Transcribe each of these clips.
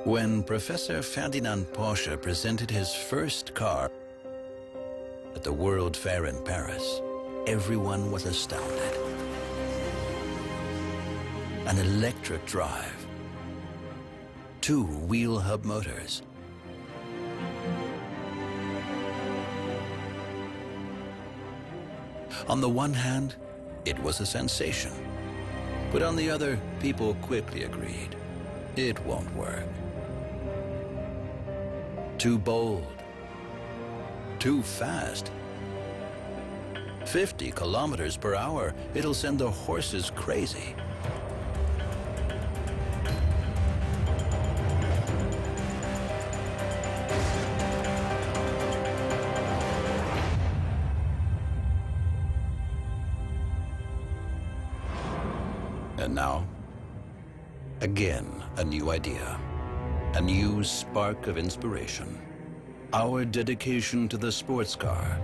When Professor Ferdinand Porsche presented his first car at the World Fair in Paris, everyone was astounded. An electric drive, 2 wheel hub motors, on the one hand, it was a sensation, but on the other, people quickly agreed, it won't work. Too bold, too fast. 50 kilometers per hour, it'll send the horses crazy. And now, again, a new idea, a new spark of inspiration. Our dedication to the sports car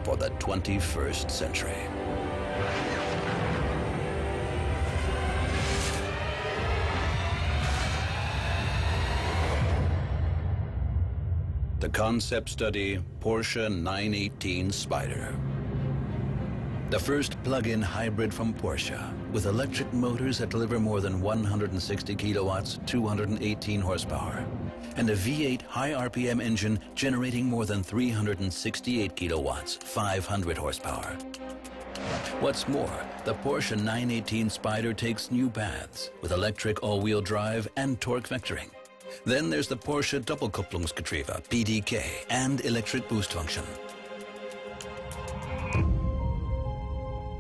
for the 21st century. The concept study, Porsche 918 Spyder. The first plug-in hybrid from Porsche, with electric motors that deliver more than 160 kilowatts, 218 horsepower, and a V8 high RPM engine generating more than 368 kilowatts, 500 horsepower. What's more, the Porsche 918 Spyder takes new paths with electric all-wheel drive and torque vectoring. Then there's the Porsche Doppelkupplungsgetriebe, PDK, and electric boost function.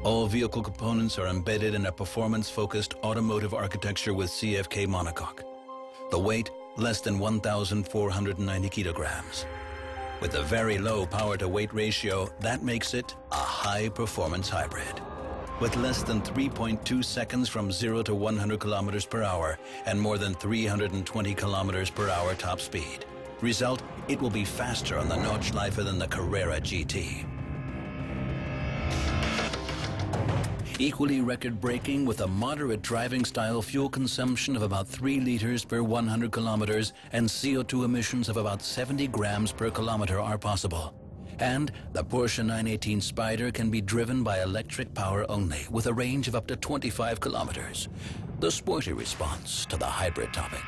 All vehicle components are embedded in a performance-focused automotive architecture with CFK monocoque. The weight, less than 1,490 kilograms. With a very low power-to-weight ratio, that makes it a high-performance hybrid. With less than 3.2 seconds from 0 to 100 kilometers per hour and more than 320 kilometers per hour top speed. Result, it will be faster on the Nordschleife than the Carrera GT. Equally record-breaking with a moderate driving style fuel consumption of about 3 liters per 100 kilometers and CO2 emissions of about 70 grams per kilometer are possible. And the Porsche 918 Spyder can be driven by electric power only with a range of up to 25 kilometers. The sporty response to the hybrid topic.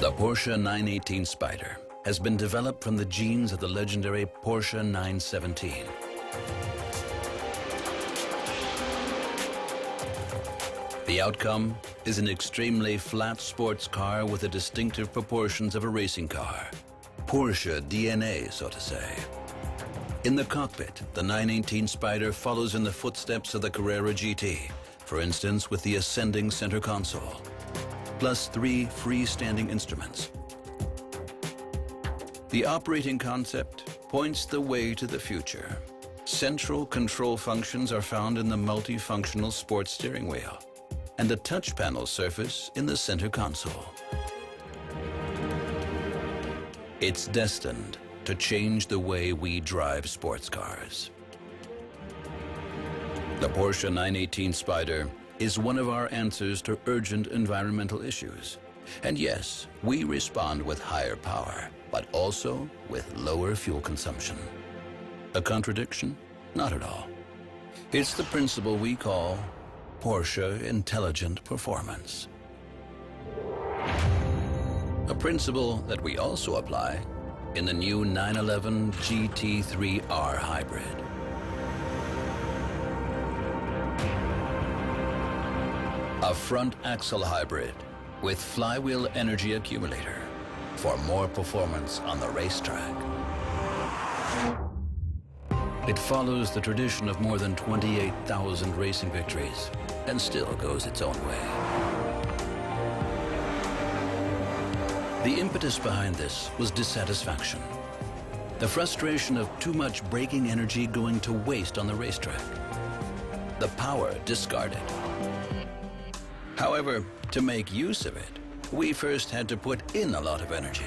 The Porsche 918 Spyder has been developed from the genes of the legendary Porsche 917. The outcome is an extremely flat sports car with the distinctive proportions of a racing car. Porsche DNA, so to say. In the cockpit, the 918 Spyder follows in the footsteps of the Carrera GT, for instance with the ascending center console, plus 3 freestanding instruments. The operating concept points the way to the future. Central control functions are found in the multifunctional sports steering wheel and a touch panel surface in the center console. It's destined to change the way we drive sports cars. The Porsche 918 Spyder is one of our answers to urgent environmental issues. And yes, we respond with higher power, but also with lower fuel consumption. A contradiction? Not at all. It's the principle we call Porsche Intelligent Performance. A principle that we also apply in the new 911 GT3 R Hybrid. A front axle hybrid with flywheel energy accumulator for more performance on the racetrack. It follows the tradition of more than 28,000 racing victories and still goes its own way. The impetus behind this was dissatisfaction. The frustration of too much braking energy going to waste on the racetrack. The power discarded. However, to make use of it, we first had to put in a lot of energy.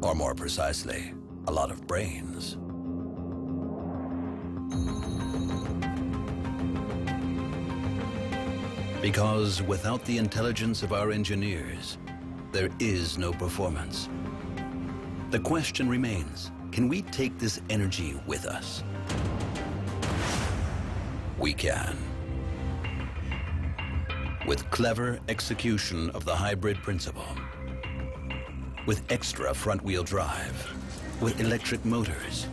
Or more precisely, a lot of brains. Because without the intelligence of our engineers, there is no performance. The question remains, can we take this energy with us? We can. With clever execution of the hybrid principle, with extra front-wheel drive, with electric motors,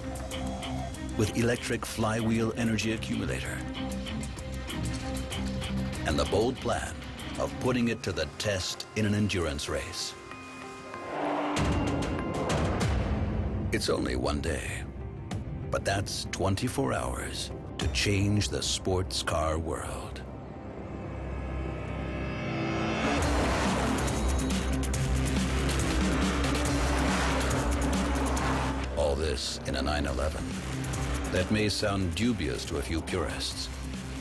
with electric flywheel energy accumulator, and the bold plan of putting it to the test in an endurance race. It's only one day, but that's 24 hours to change the sports car world. All this in a 911. That may sound dubious to a few purists,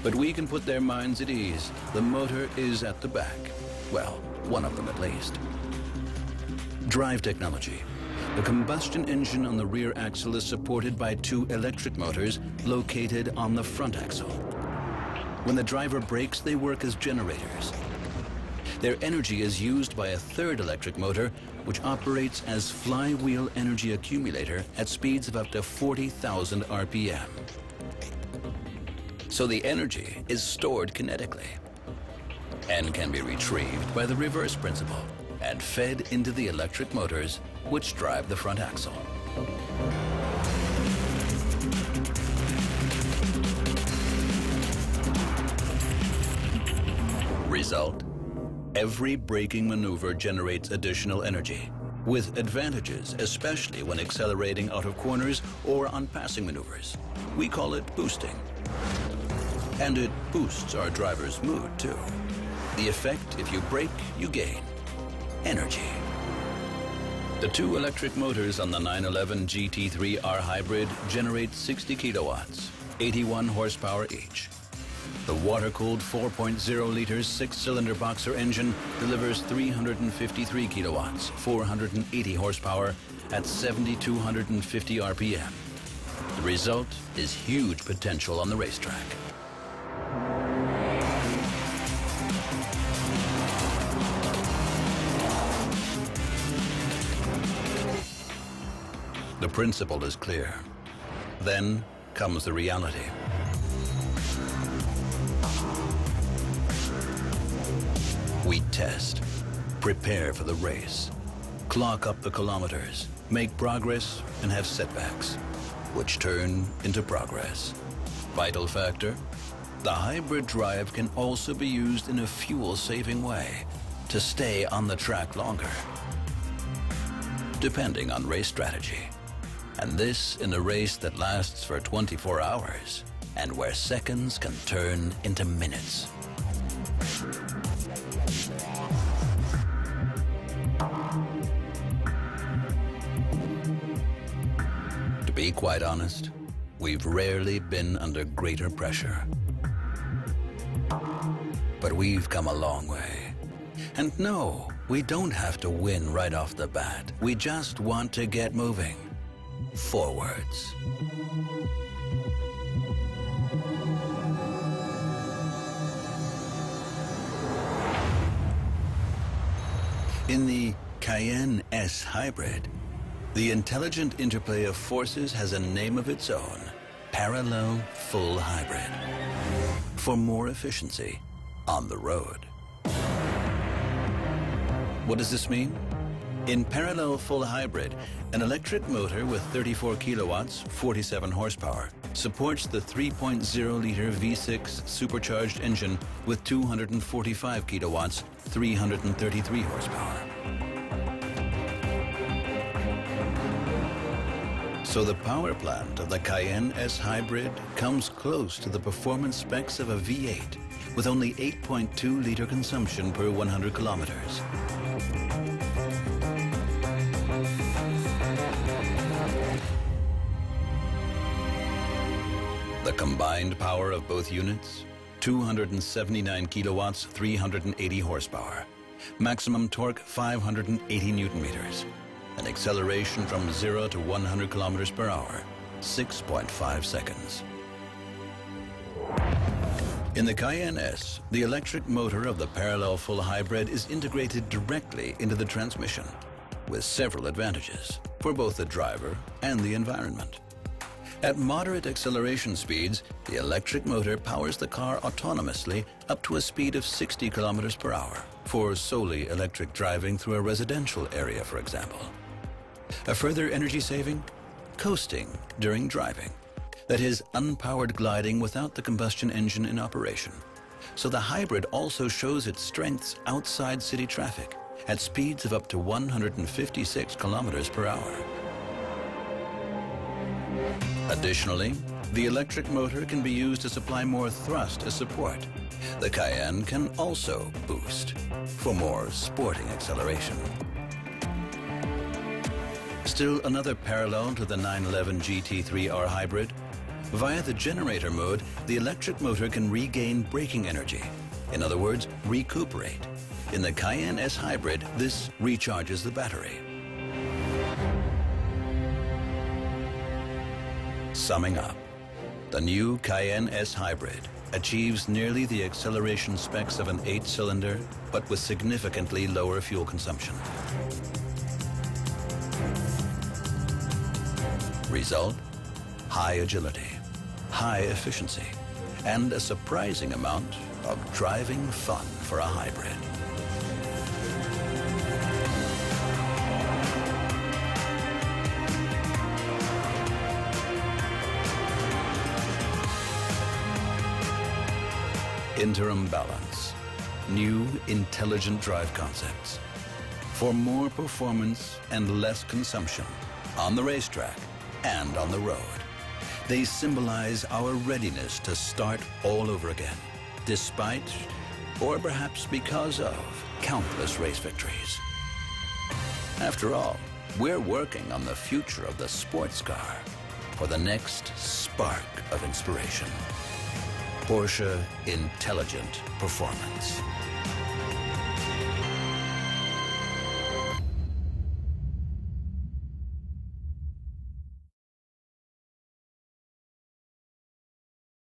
but we can put their minds at ease. The motor is at the back. Well, one of them at least. Drive technology. The combustion engine on the rear axle is supported by 2 electric motors located on the front axle. When the driver brakes, they work as generators. Their energy is used by a 3rd electric motor, which operates as flywheel energy accumulator at speeds of up to 40,000 RPM. So the energy is stored kinetically and can be retrieved by the reverse principle and fed into the electric motors which drive the front axle. Result: every braking maneuver generates additional energy, with advantages, especially when accelerating out of corners or on passing maneuvers. We call it boosting. And it boosts our driver's mood, too. The effect: if you brake, you gain energy. The 2 electric motors on the 911 GT3 R Hybrid generate 60 kilowatts, 81 horsepower each. The water-cooled 4.0-liter 6-cylinder boxer engine delivers 353 kilowatts, 480 horsepower at 7,250 RPM. The result is huge potential on the racetrack. The principle is clear. Then comes the reality. We test, prepare for the race, clock up the kilometers, make progress, and have setbacks, which turn into progress. Vital factor: the hybrid drive can also be used in a fuel-saving way to stay on the track longer, depending on race strategy. And this in a race that lasts for 24 hours and where seconds can turn into minutes. To be quite honest, we've rarely been under greater pressure. But we've come a long way. And no, we don't have to win right off the bat. We just want to get moving. Forwards. In the Cayenne S Hybrid, the intelligent interplay of forces has a name of its own: parallel full hybrid. For more efficiency on the road. What does this mean? In parallel full hybrid, an electric motor with 34 kilowatts, 47 horsepower, supports the 3.0-liter V6 supercharged engine with 245 kilowatts, 333 horsepower. So the power plant of the Cayenne S Hybrid comes close to the performance specs of a V8 with only 8.2-liter consumption per 100 kilometers. The combined power of both units, 279 kilowatts, 380 horsepower. Maximum torque, 580 Newton meters. an acceleration from 0 to 100 kilometers per hour, 6.5 seconds. In the Cayenne S, the electric motor of the parallel full hybrid is integrated directly into the transmission, with several advantages for both the driver and the environment. At moderate acceleration speeds, the electric motor powers the car autonomously up to a speed of 60 kilometers per hour for solely electric driving through a residential area, for example. A further energy saving? Coasting during driving. That is, unpowered gliding without the combustion engine in operation. So the hybrid also shows its strengths outside city traffic at speeds of up to 156 kilometers per hour. Additionally, the electric motor can be used to supply more thrust as support. The Cayenne can also boost for more sporting acceleration. Still another parallel to the 911 GT3 R Hybrid. Via the generator mode, the electric motor can regain braking energy. In other words, recuperate. In the Cayenne S Hybrid, this recharges the battery. Summing up, the new Cayenne S Hybrid achieves nearly the acceleration specs of an 8-cylinder, but with significantly lower fuel consumption. Result? High agility, high efficiency, and a surprising amount of driving fun for a hybrid. Interim balance. New intelligent drive concepts. For more performance and less consumption on the racetrack and on the road. They symbolize our readiness to start all over again, despite, or perhaps because of, countless race victories. After all, we're working on the future of the sports car for the next spark of inspiration. Porsche Intelligent Performance.